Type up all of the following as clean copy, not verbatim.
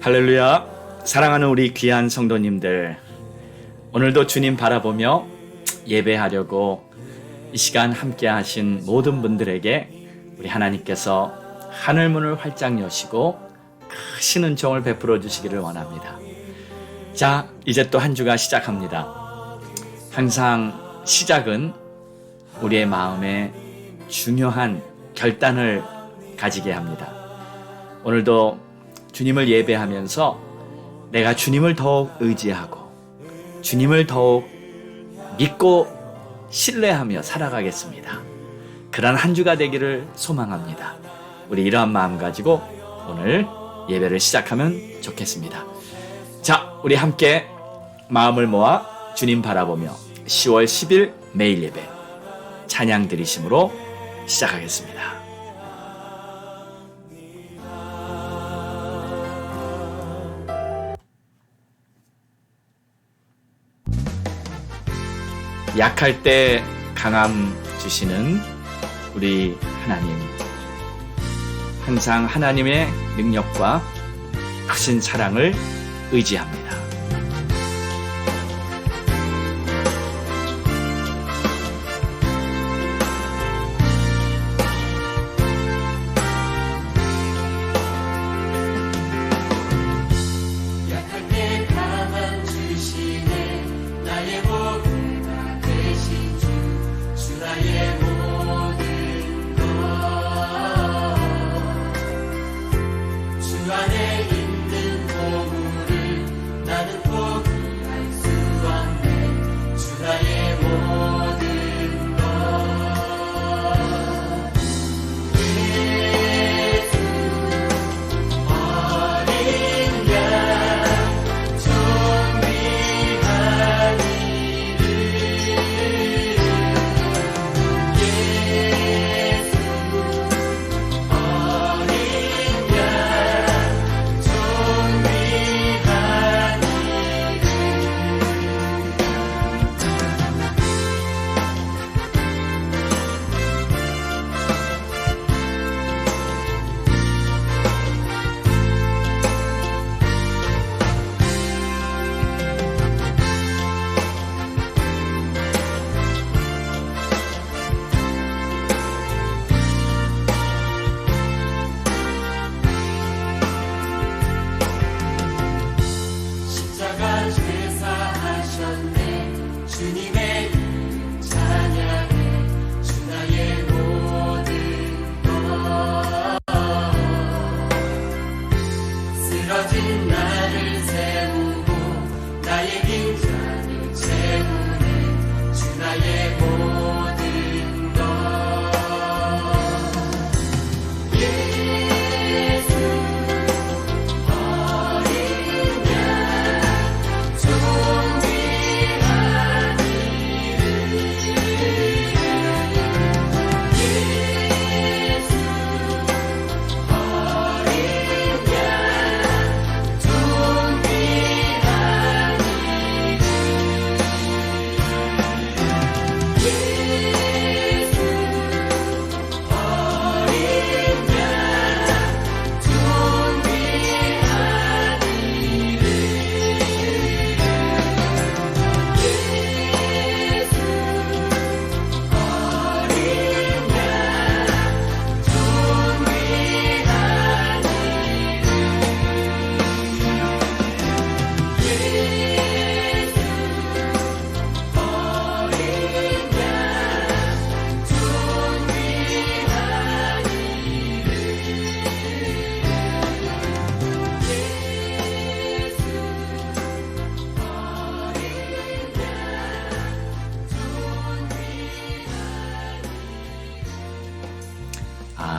할렐루야. 사랑하는 우리 귀한 성도님들, 오늘도 주님 바라보며 예배하려고 이 시간 함께 하신 모든 분들에게 우리 하나님께서 하늘문을 활짝 여시고 크신 은총을 베풀어 주시기를 원합니다. 자, 이제 또 한 주가 시작합니다. 항상 시작은 우리의 마음에 중요한 결단을 가지게 합니다. 오늘도 주님을 예배하면서 내가 주님을 더욱 의지하고 주님을 더욱 믿고 신뢰하며 살아가겠습니다. 그런 한 주가 되기를 소망합니다. 우리 이러한 마음 가지고 오늘 예배를 시작하면 좋겠습니다. 자, 우리 함께 마음을 모아 주님 바라보며 10월 10일 매일 예배 찬양 드리심으로 시작하겠습니다. 약할 때 강함 주시는 우리 하나님, 항상 하나님의 능력과 크신 사랑을 의지합니다.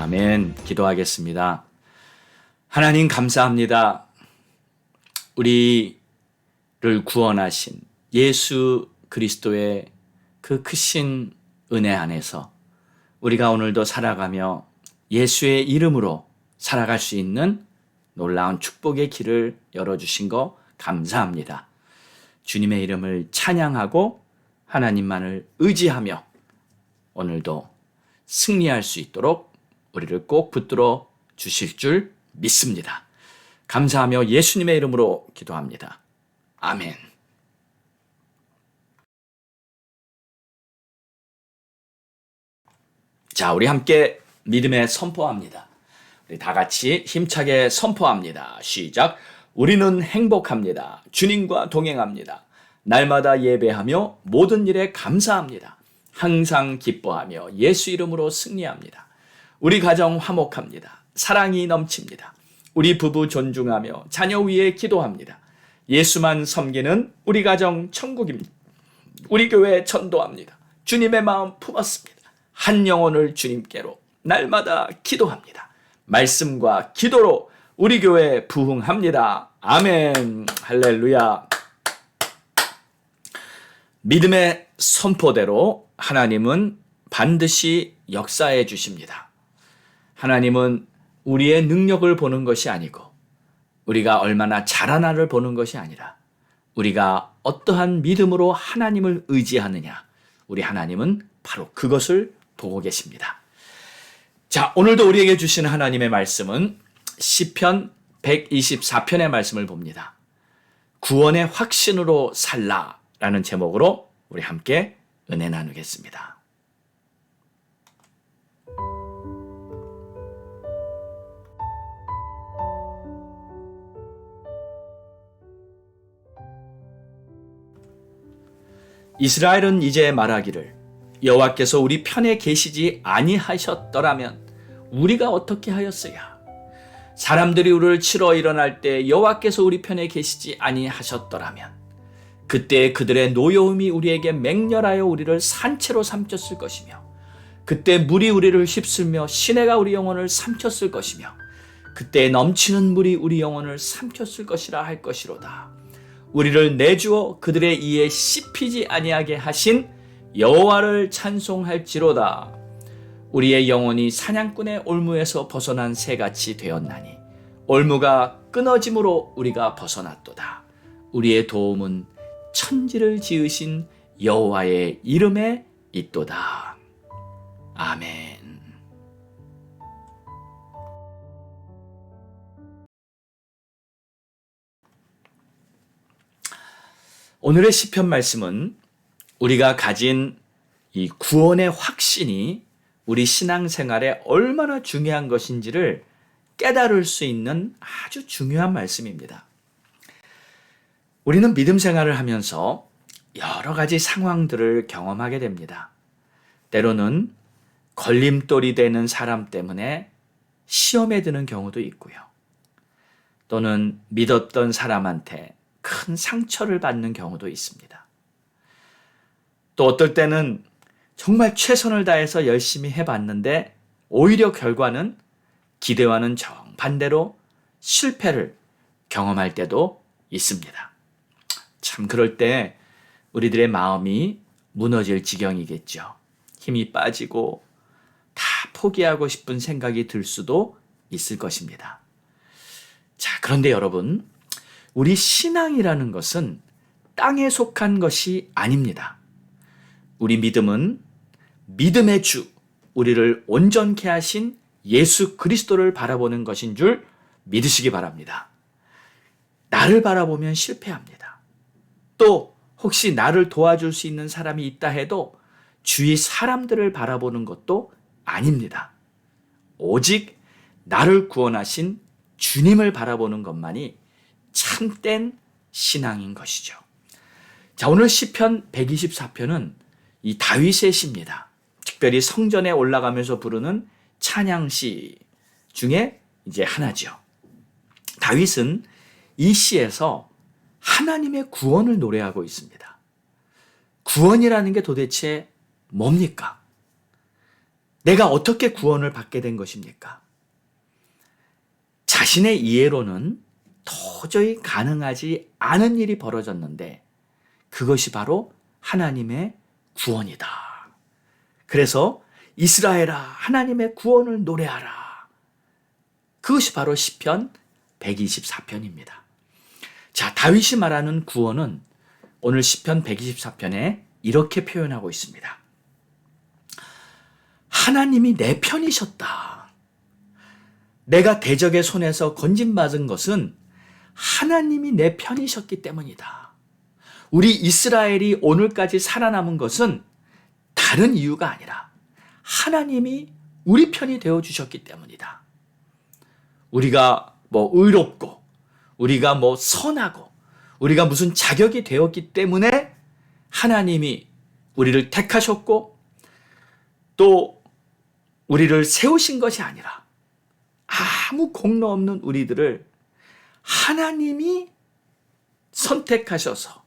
아멘. 기도하겠습니다. 하나님 감사합니다. 우리를 구원하신 예수 그리스도의 그 크신 은혜 안에서 우리가 오늘도 살아가며 예수의 이름으로 살아갈 수 있는 놀라운 축복의 길을 열어주신 거 감사합니다. 주님의 이름을 찬양하고 하나님만을 의지하며 오늘도 승리할 수 있도록 우리를 꼭 붙들어 주실 줄 믿습니다. 감사하며 예수님의 이름으로 기도합니다. 아멘. 자, 우리 함께 믿음에 선포합니다. 우리 다 같이 힘차게 선포합니다. 시작. 우리는 행복합니다. 주님과 동행합니다. 날마다 예배하며 모든 일에 감사합니다. 항상 기뻐하며 예수 이름으로 승리합니다. 우리 가정 화목합니다. 사랑이 넘칩니다. 우리 부부 존중하며 자녀 위에 기도합니다. 예수만 섬기는 우리 가정 천국입니다. 우리 교회 전도합니다. 주님의 마음 품었습니다. 한 영혼을 주님께로 날마다 기도합니다. 말씀과 기도로 우리 교회 부흥합니다. 아멘. 할렐루야. 믿음의 선포대로 하나님은 반드시 역사해 주십니다. 하나님은 우리의 능력을 보는 것이 아니고 우리가 얼마나 잘하나를 보는 것이 아니라 우리가 어떠한 믿음으로 하나님을 의지하느냐, 우리 하나님은 바로 그것을 보고 계십니다. 자, 오늘도 우리에게 주시는 하나님의 말씀은 시편 124편의 말씀을 봅니다. 구원의 확신으로 살라라는 제목으로 우리 함께 은혜 나누겠습니다. 이스라엘은 이제 말하기를 여호와께서 우리 편에 계시지 아니하셨더라면 우리가 어떻게 하였으랴. 사람들이 우리를 치러 일어날 때 여호와께서 우리 편에 계시지 아니하셨더라면 그때 그들의 노여움이 우리에게 맹렬하여 우리를 산채로 삼켰을 것이며 그때 물이 우리를 휩쓸며 시내가 우리 영혼을 삼켰을 것이며 그때 넘치는 물이 우리 영혼을 삼켰을 것이라 할 것이로다. 우리를 내주어 그들의 이에 씹히지 아니하게 하신 여호와를 찬송할지로다. 우리의 영혼이 사냥꾼의 올무에서 벗어난 새같이 되었나니 올무가 끊어짐으로 우리가 벗어났도다. 우리의 도움은 천지를 지으신 여호와의 이름에 있도다. 아멘. 오늘의 시편 말씀은 우리가 가진 이 구원의 확신이 우리 신앙생활에 얼마나 중요한 것인지를 깨달을 수 있는 아주 중요한 말씀입니다. 우리는 믿음 생활을 하면서 여러 가지 상황들을 경험하게 됩니다. 때로는 걸림돌이 되는 사람 때문에 시험에 드는 경우도 있고요. 또는 믿었던 사람한테 큰 상처를 받는 경우도 있습니다. 또 어떨 때는 정말 최선을 다해서 열심히 해봤는데 오히려 결과는 기대와는 정반대로 실패를 경험할 때도 있습니다. 참 그럴 때 우리들의 마음이 무너질 지경이겠죠. 힘이 빠지고 다 포기하고 싶은 생각이 들 수도 있을 것입니다. 자, 그런데 여러분, 우리 신앙이라는 것은 땅에 속한 것이 아닙니다. 우리 믿음은 믿음의 주, 우리를 온전케 하신 예수 그리스도를 바라보는 것인 줄 믿으시기 바랍니다. 나를 바라보면 실패합니다. 또 혹시 나를 도와줄 수 있는 사람이 있다 해도 주위 사람들을 바라보는 것도 아닙니다. 오직 나를 구원하신 주님을 바라보는 것만이 참된 신앙인 것이죠. 자, 오늘 시편 124편은 이 다윗의 시입니다. 특별히 성전에 올라가면서 부르는 찬양시 중에 이제 하나죠. 다윗은 이 시에서 하나님의 구원을 노래하고 있습니다. 구원이라는 게 도대체 뭡니까? 내가 어떻게 구원을 받게 된 것입니까? 자신의 이해로는 도저히 가능하지 않은 일이 벌어졌는데 그것이 바로 하나님의 구원이다. 그래서 이스라엘아 하나님의 구원을 노래하라. 그것이 바로 시편 124편입니다. 자, 다윗이 말하는 구원은 오늘 시편 124편에 이렇게 표현하고 있습니다. 하나님이 내 편이셨다. 내가 대적의 손에서 건짐받은 것은 하나님이 내 편이셨기 때문이다. 우리 이스라엘이 오늘까지 살아남은 것은 다른 이유가 아니라 하나님이 우리 편이 되어주셨기 때문이다. 우리가 의롭고, 우리가 선하고, 우리가 무슨 자격이 되었기 때문에 하나님이 우리를 택하셨고, 또 우리를 세우신 것이 아니라 아무 공로 없는 우리들을 하나님이 선택하셔서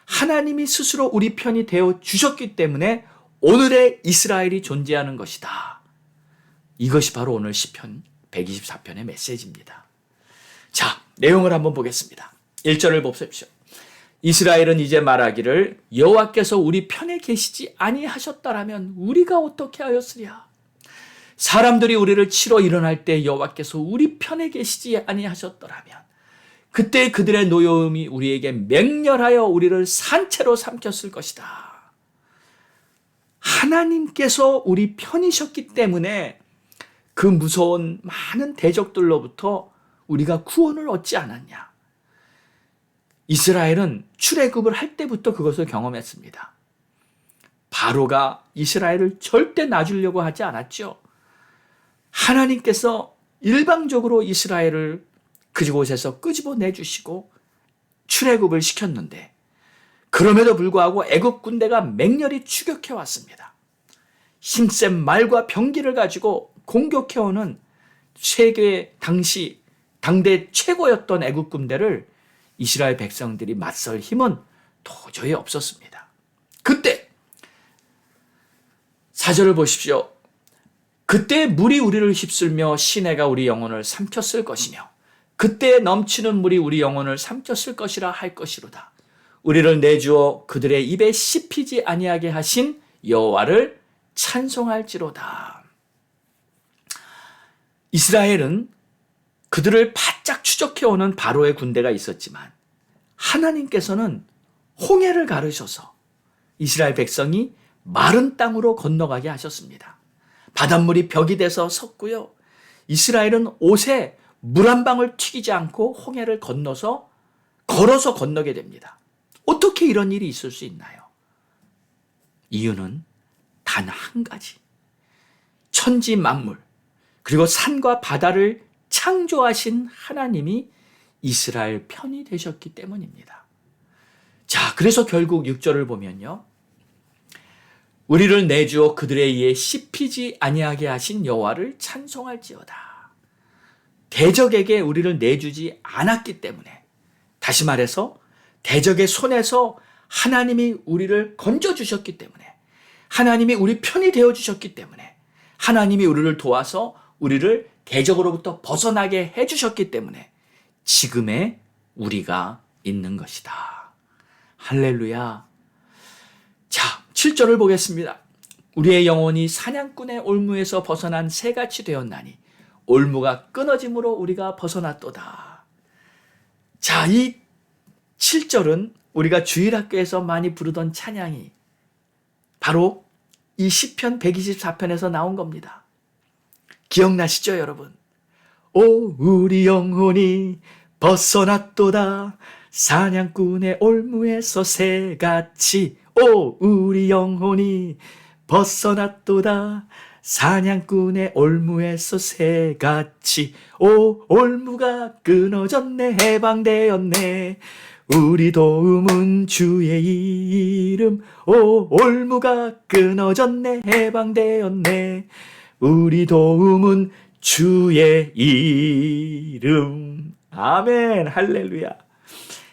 하나님이 스스로 우리 편이 되어 주셨기 때문에 오늘의 이스라엘이 존재하는 것이다. 이것이 바로 오늘 시편 124편의 메시지입니다. 자, 내용을 한번 보겠습니다. 1절을 보십시오. 이스라엘은 이제 말하기를 여호와께서 우리 편에 계시지 아니하셨더라면 우리가 어떻게 하였으랴. 사람들이 우리를 치러 일어날 때 여호와께서 우리 편에 계시지 아니하셨더라면 그때 그들의 노여움이 우리에게 맹렬하여 우리를 산채로 삼켰을 것이다. 하나님께서 우리 편이셨기 때문에 그 무서운 많은 대적들로부터 우리가 구원을 얻지 않았냐. 이스라엘은 출애굽을 할 때부터 그것을 경험했습니다. 바로가 이스라엘을 절대 놔주려고 하지 않았죠. 하나님께서 일방적으로 이스라엘을 그곳에서 끄집어내주시고 출애굽을 시켰는데 그럼에도 불구하고 애굽 군대가 맹렬히 추격해 왔습니다. 힘센 말과 병기를 가지고 공격해오는 세계 당대 최고였던 애굽 군대를 이스라엘 백성들이 맞설 힘은 도저히 없었습니다. 그때 4절을 보십시오. 그때 물이 우리를 휩쓸며 시내가 우리 영혼을 삼켰을 것이며 그때 넘치는 물이 우리 영혼을 삼켰을 것이라 할 것이로다. 우리를 내주어 그들의 입에 씹히지 아니하게 하신 여호와를 찬송할지로다. 이스라엘은 그들을 바짝 추적해오는 바로의 군대가 있었지만 하나님께서는 홍해를 가르셔서 이스라엘 백성이 마른 땅으로 건너가게 하셨습니다. 바닷물이 벽이 돼서 섰고요. 이스라엘은 옷에 물 한 방울 튀기지 않고 홍해를 걸어서 건너게 됩니다. 어떻게 이런 일이 있을 수 있나요? 이유는 단 한 가지. 천지 만물, 그리고 산과 바다를 창조하신 하나님이 이스라엘 편이 되셨기 때문입니다. 자, 그래서 결국 6절을 보면요. 우리를 내주어 그들의 이에 씹히지 아니하게 하신 여호와를 찬송할지어다. 대적에게 우리를 내주지 않았기 때문에, 다시 말해서 대적의 손에서 하나님이 우리를 건져주셨기 때문에, 하나님이 우리 편이 되어주셨기 때문에, 하나님이 우리를 도와서 우리를 대적으로부터 벗어나게 해주셨기 때문에 지금의 우리가 있는 것이다. 할렐루야. 자, 7절을 보겠습니다. 우리의 영혼이 사냥꾼의 올무에서 벗어난 새같이 되었나니 올무가 끊어짐으로 우리가 벗어났도다. 자, 이 7절은 우리가 주일학교에서 많이 부르던 찬양이 바로 이 시편 124편에서 나온 겁니다. 기억나시죠, 여러분? 오, 우리 영혼이 벗어났도다. 사냥꾼의 올무에서 새같이. 오, 우리 영혼이 벗어났도다. 사냥꾼의 올무에서 새같이. 오, 올무가 끊어졌네. 해방되었네. 우리 도움은 주의 이름. 오, 올무가 끊어졌네. 해방되었네. 우리 도움은 주의 이름. 아멘. 할렐루야.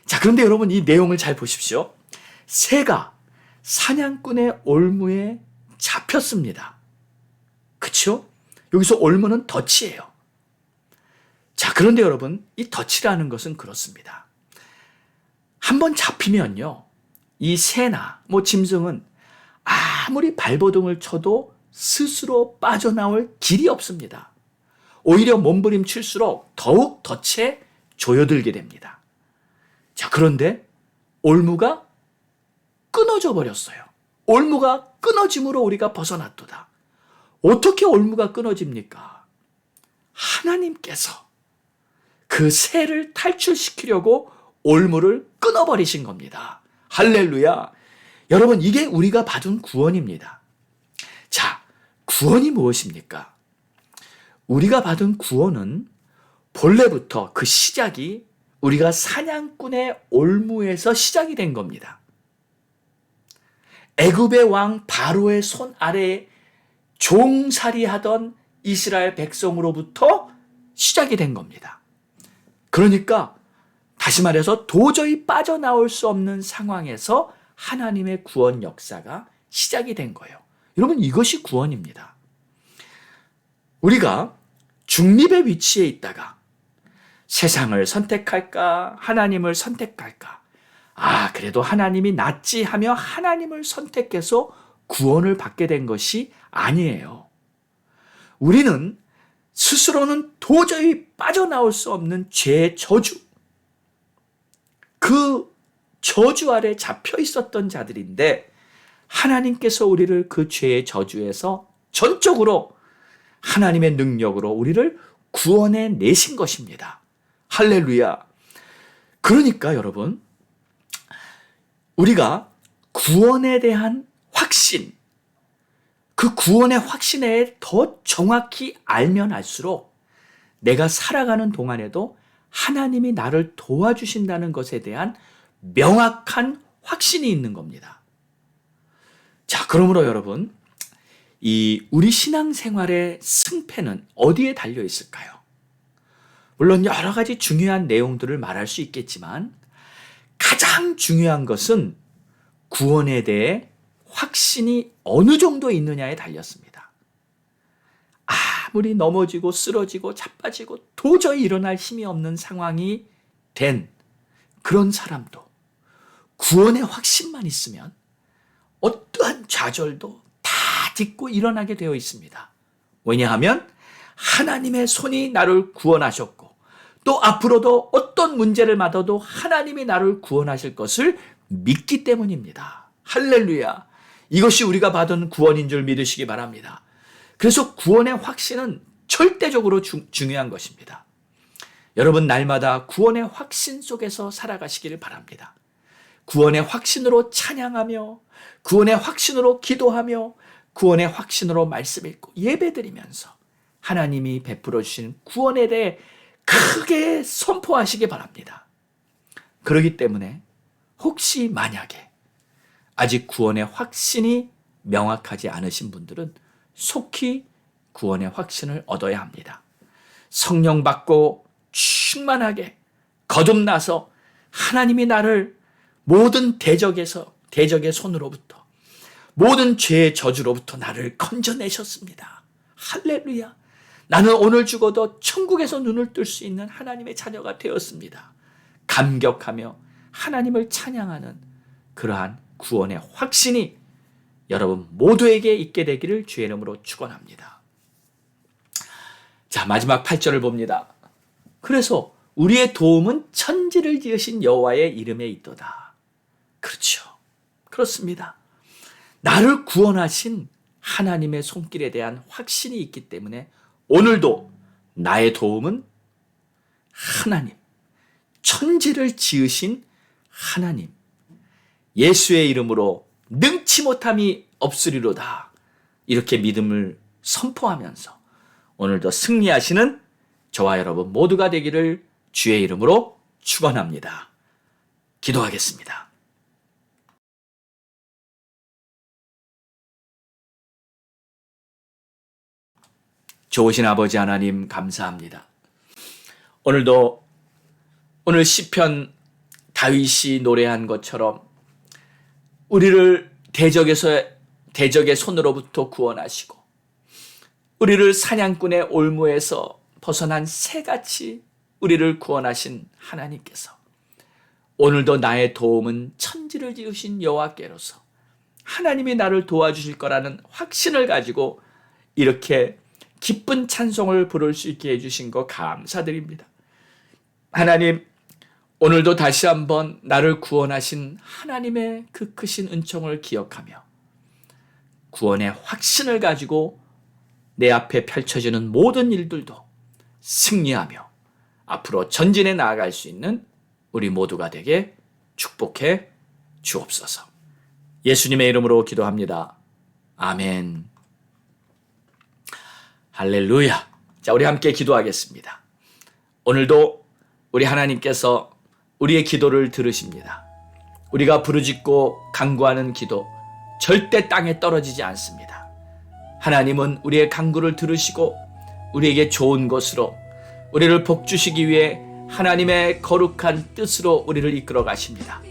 자, 그런데 여러분 이 내용을 잘 보십시오. 새가 사냥꾼의 올무에 잡혔습니다. 그렇죠? 여기서 올무는 덫이에요. 자, 그런데 여러분 이 덫이라는 것은 그렇습니다. 한번 잡히면요, 이 새나 짐승은 아무리 발버둥을 쳐도 스스로 빠져나올 길이 없습니다. 오히려 몸부림칠수록 더욱 덫에 조여들게 됩니다. 자, 그런데 올무가 끊어져 버렸어요. 올무가 끊어짐으로 우리가 벗어났도다. 어떻게 올무가 끊어집니까? 하나님께서 그 그 새를 탈출시키려고 올무를 끊어버리신 겁니다. 할렐루야. 여러분, 이게 우리가 받은 구원입니다. 자, 구원이 무엇입니까? 우리가 받은 구원은 본래부터 그 시작이 우리가 사냥꾼의 올무에서 시작이 된 겁니다. 애굽의 왕 바로의 손 아래에 종살이하던 이스라엘 백성으로부터 시작이 된 겁니다. 그러니까 다시 말해서 도저히 빠져나올 수 없는 상황에서 하나님의 구원 역사가 시작이 된 거예요. 여러분, 이것이 구원입니다. 우리가 중립의 위치에 있다가 세상을 선택할까, 하나님을 선택할까? 그래도 하나님이 낫지 하며 하나님을 선택해서 구원을 받게 된 것이 아니에요. 우리는 스스로는 도저히 빠져나올 수 없는 죄의 저주, 그 저주 아래 잡혀 있었던 자들인데 하나님께서 우리를 그 죄의 저주에서 전적으로 하나님의 능력으로 우리를 구원해 내신 것입니다. 할렐루야. 그러니까 여러분, 우리가 구원에 대한 확신, 그 구원의 확신에 더 정확히 알면 알수록 내가 살아가는 동안에도 하나님이 나를 도와주신다는 것에 대한 명확한 확신이 있는 겁니다. 자, 그러므로 여러분, 우리 신앙생활의 승패는 어디에 달려 있을까요? 물론 여러 가지 중요한 내용들을 말할 수 있겠지만 가장 중요한 것은 구원에 대해 확신이 어느 정도 있느냐에 달렸습니다. 아무리 넘어지고 쓰러지고 자빠지고 도저히 일어날 힘이 없는 상황이 된 그런 사람도 구원의 확신만 있으면 어떠한 좌절도 다 딛고 일어나게 되어 있습니다. 왜냐하면 하나님의 손이 나를 구원하셨고 또 앞으로도 어떤 문제를 맞아도 하나님이 나를 구원하실 것을 믿기 때문입니다. 할렐루야. 이것이 우리가 받은 구원인 줄 믿으시기 바랍니다. 그래서 구원의 확신은 절대적으로 중요한 것입니다. 여러분, 날마다 구원의 확신 속에서 살아가시기를 바랍니다. 구원의 확신으로 찬양하며 구원의 확신으로 기도하며 구원의 확신으로 말씀 읽고 예배드리면서 하나님이 베풀어 주신 구원에 대해 크게 선포하시기 바랍니다. 그렇기 때문에 혹시 만약에 아직 구원의 확신이 명확하지 않으신 분들은 속히 구원의 확신을 얻어야 합니다. 성령 받고 충만하게 거듭나서 하나님이 나를 모든 대적의 손으로부터 모든 죄의 저주로부터 나를 건져내셨습니다. 할렐루야. 나는 오늘 죽어도 천국에서 눈을 뜰 수 있는 하나님의 자녀가 되었습니다. 감격하며 하나님을 찬양하는 그러한 구원의 확신이 여러분 모두에게 있게 되기를 주의 이름으로 축원합니다. 자, 마지막 8절을 봅니다. 그래서 우리의 도움은 천지를 지으신 여호와의 이름에 있도다. 그렇죠. 그렇습니다. 나를 구원하신 하나님의 손길에 대한 확신이 있기 때문에 오늘도 나의 도움은 하나님, 천지를 지으신 하나님, 예수의 이름으로 능치 못함이 없으리로다. 이렇게 믿음을 선포하면서 오늘도 승리하시는 저와 여러분 모두가 되기를 주의 이름으로 축원합니다. 기도하겠습니다. 좋으신 아버지 하나님 감사합니다. 오늘 시편 다윗이 노래한 것처럼 우리를 대적의 손으로부터 구원하시고 우리를 사냥꾼의 올무에서 벗어난 새같이 우리를 구원하신 하나님께서 오늘도 나의 도움은 천지를 지으신 여호와께로서 하나님이 나를 도와주실 거라는 확신을 가지고 이렇게 기쁜 찬송을 부를 수 있게 해주신 거 감사드립니다. 하나님, 오늘도 다시 한번 나를 구원하신 하나님의 그 크신 은총을 기억하며 구원의 확신을 가지고 내 앞에 펼쳐지는 모든 일들도 승리하며 앞으로 전진해 나아갈 수 있는 우리 모두가 되게 축복해 주옵소서. 예수님의 이름으로 기도합니다. 아멘. 할렐루야. 자, 우리 함께 기도하겠습니다. 오늘도 우리 하나님께서 우리의 기도를 들으십니다. 우리가 부르짖고 간구하는 기도 절대 땅에 떨어지지 않습니다. 하나님은 우리의 간구를 들으시고 우리에게 좋은 것으로 우리를 복주시기 위해 하나님의 거룩한 뜻으로 우리를 이끌어 가십니다.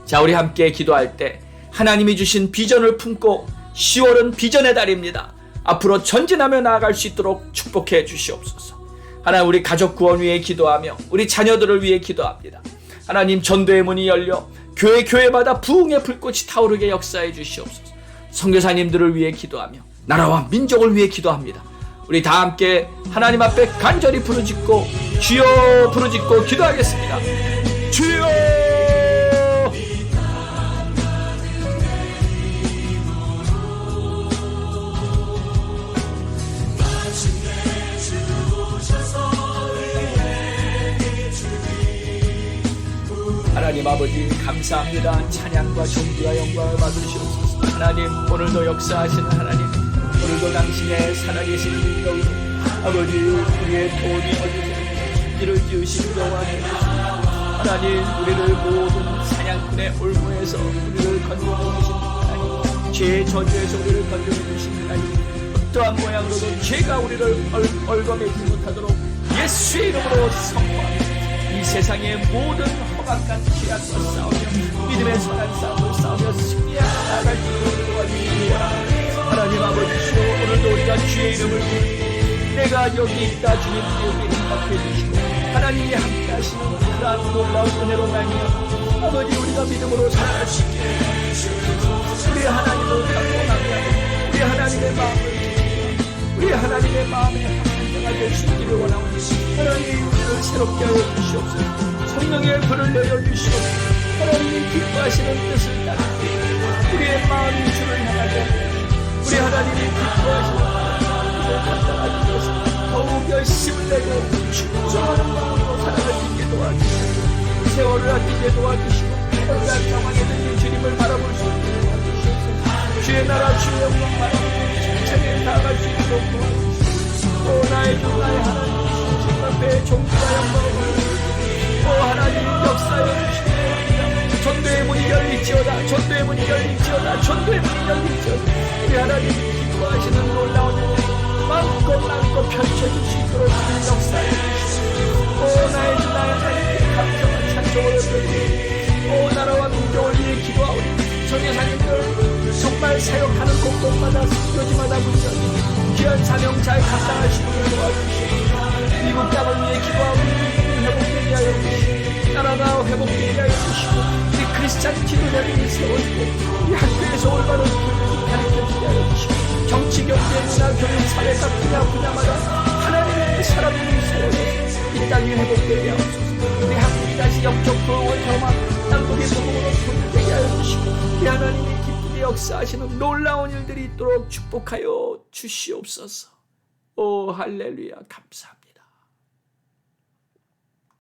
자, 우리 함께 기도할 때 하나님이 주신 비전을 품고 10월은 비전의 달입니다. 앞으로 전진하며 나아갈 수 있도록 축복해 주시옵소서. 하나님, 우리 가족 구원 위해 기도하며 우리 자녀들을 위해 기도합니다. 하나님, 전도의 문이 열려 교회마다 부흥의 불꽃이 타오르게 역사해 주시옵소서. 선교사님들을 위해 기도하며 나라와 민족을 위해 기도합니다. 우리 다 함께 하나님 앞에 간절히 부르짖고 주여 부르짖고 기도하겠습니다. 주여! 하나님 아버지 감사합니다. 찬양과 존귀와 영광을 받으시옵소서. 하나님, 오늘도 역사하시는 하나님, 오늘도 당신의 살아계신 능력으로 아버지 우리의 돈이 어디서 길을 지으신 여호와의 하나님, 우리를 모든 사냥꾼의 올무에서 우리를 건져주신 하나님, 죄의 저주에서 우리를 건져주신 하나님, 어떠한 모양으로도 죄가 우리를 얼거매지 못하도록 예수의 이름으로 선포합니다. 이 세상의 모든 험악한 죄악과 싸우며 믿음의 선한 싸움을 싸우며 승리해 나아갈 수 있도록 도와주시기 바랍니다. 하나님 아버지 주여, 오늘도 우리가 주의 이름을 부르니 내가 여기 있다 주님 우리에게 임박해 주시고 하나님이 함께 하시는 그러한 놀라운 은혜로 말미암아 아버지 우리가 믿음으로 살아갈 수 있게 해주시옵소서. 우리 하나님을 감동하며 우리 하나님의 마음을 우리 하나님의 마음에 한자가 될 수 있기를 원하오니 하나님 우리를 새롭게 하여 주시옵소서. 성령의 불을 내려주시옵소서. 하나님이 기뻐하시는 뜻을 따르고 우리의 마음이 주를 향하게 우리 하나님이 기뻐하시는 뜻을 감당하기 위해서 더욱 열심을 내고 충성하는 마음으로 살아갈 수 있게 도와주시고 세월을 아끼게 도와주시고 어떠한 상황에 든 주님을 바라볼 수 있게 도와주시옵소서. 주의 나라 주의 영광 바라보고 힘차게 나아갈 수 있도록 도와주시옵소서. 오 나의 주 나의 하나님 주님 앞에 존귀와 영광을 오 하나님 역사해 주시기 바랍니다. 전도의 문이 열릴지어다. 전도의 문이 열릴지어다. 전도의 문이 열릴지어다. 우리 하나님 기뻐하시는 놀라운 은혜 마음껏 펼쳐줄 수 있도록 주님 역사해 주시옵소서. 오 나의 주 나의 하나님께 감사와 찬송을 드리니 오 나라와 민족을 위해 기도하오니 선교사님들 정말 사역하는 곳곳마다 선교지마다 문제니 귀한 사명 잘 감당하시기를 도와주시옵소서. 미국 땅을 위해 기도하오니 회복되게 하여 주시고 나라가 회복되게 하여 주시고 우리 크리스찬 지도자들이 세워지고 우리 학교에서 올바른 교육을 가르쳐주게 하여 주시고 정치, 경제, 문화, 교육, 사회 각 분야마다 하나님의 사람들이 세워져서 이 땅이 회복되게 하옵소서. 우리 한국이 다시 영적 부흥을 경험하고 땅국의 부흥으로 통일되게 하여 주시고 우리 하나님이 기쁘게 역사하시는 놀라운 일들이 있도록 축복하여 주시옵소서. 오 할렐루야 감사합니다.